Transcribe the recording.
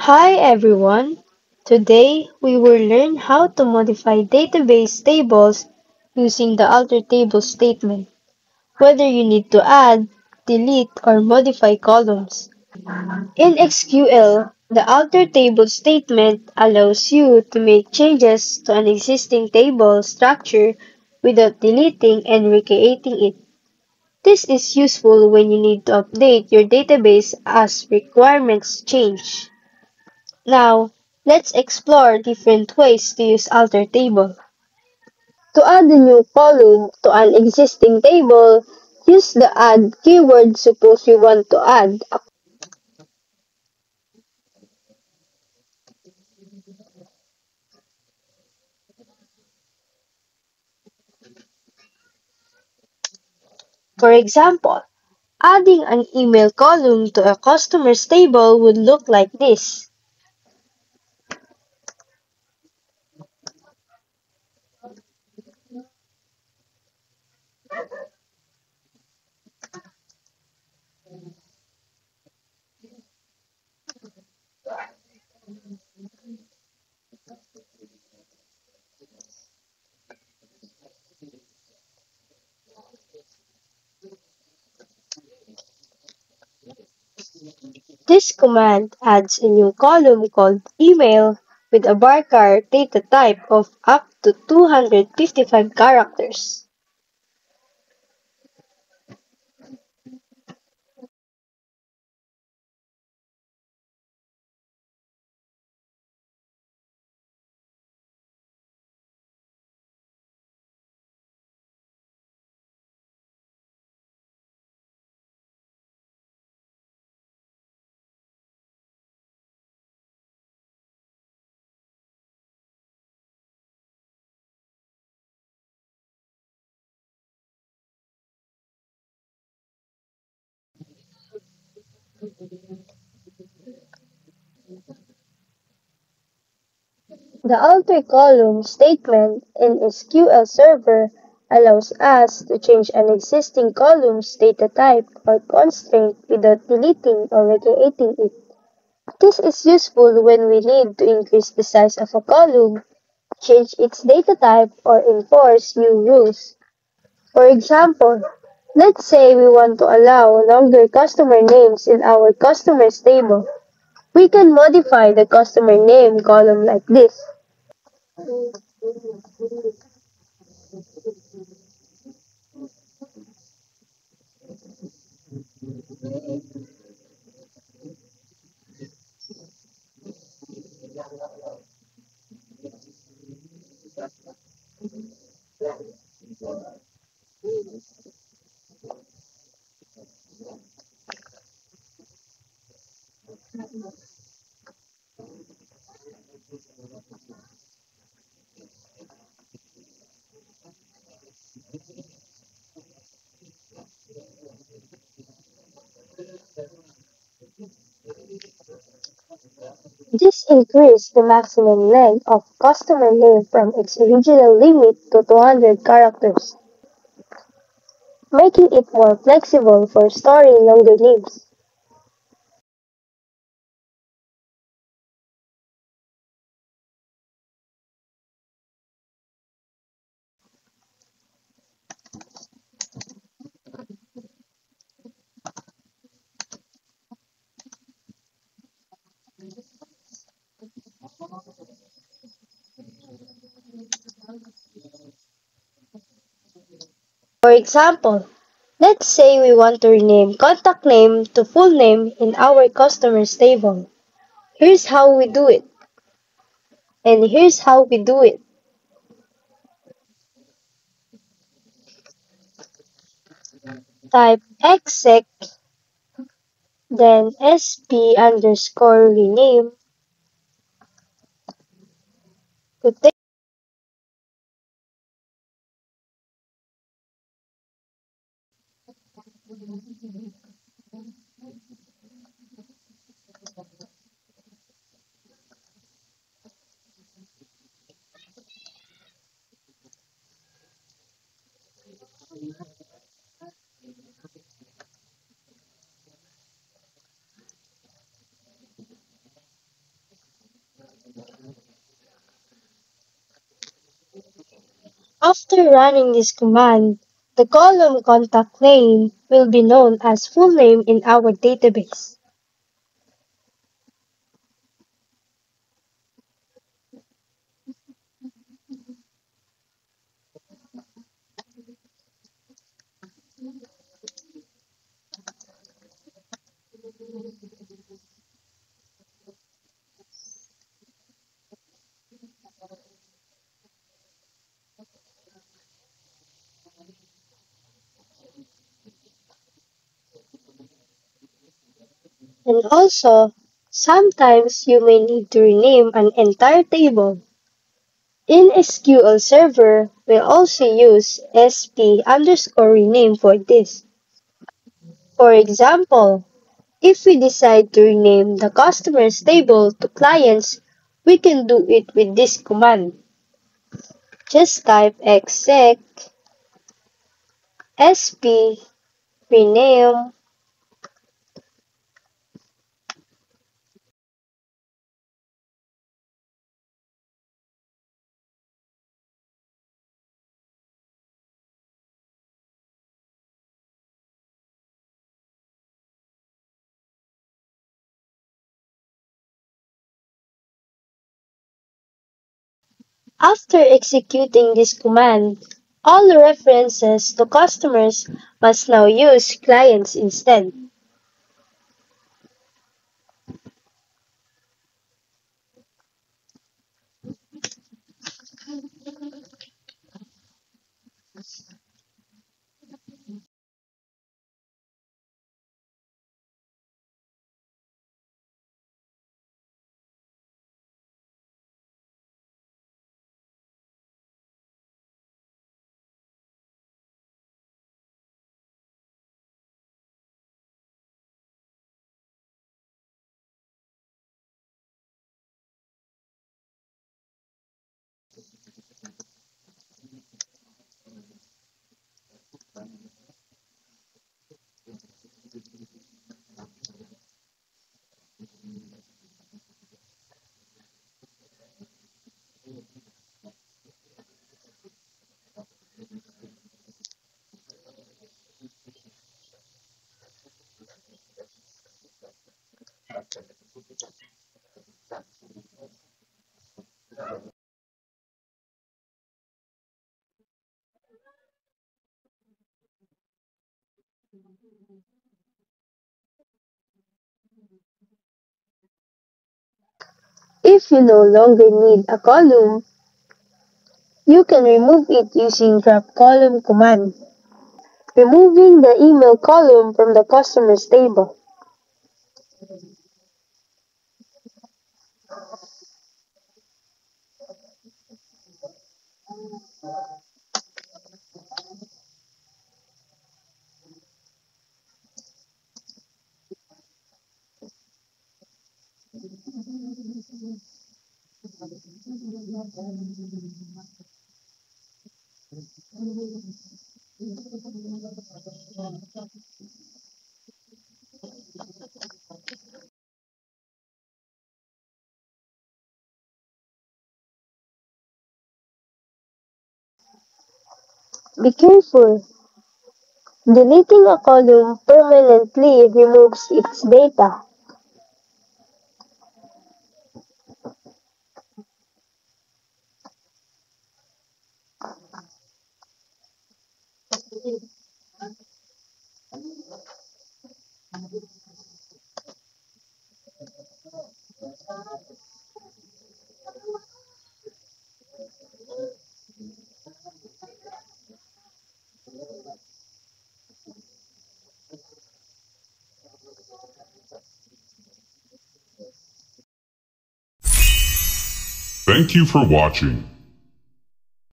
Hi everyone! Today we will learn how to modify database tables using the alter table statement, whether you need to add, delete, or modify columns. In SQL, the alter table statement allows you to make changes to an existing table structure without deleting and recreating it. This is useful when you need to update your database as requirements change. Now, let's explore different ways to use alter table. To add a new column to an existing table, use the add keyword. Suppose you want to add. For example, adding an email column to a customer's table would look like this. This command adds a new column called email with a varchar data type of up to 255 characters. The alter column statement in SQL Server allows us to change an existing column's data type or constraint without deleting or recreating it. This is useful when we need to increase the size of a column, change its data type, or enforce new rules. For example, let's say we want to allow longer customer names in our customers table. We can modify the customer name column like this. This increased the maximum length of customer name from its original limit to 200 characters, making it more flexible for storing longer names. For example, let's say we want to rename contact name to full name in our customers table. Here's how we do it. And here's how we do it. Type exec, then sp underscore rename to After running this command, the column contact name will be known as full name in our database. And also, sometimes you may need to rename an entire table. In SQL Server, we'll also use sp underscore rename for this. For example, if we decide to rename the customers table to clients, we can do it with this command. Just type exec sp rename. After executing this command, all references to customers must now use clients instead. If you no longer need a column, you can remove it using drop column command, removing the email column from the customers table. Be careful. Deleting a column permanently removes its data. Thank you for watching.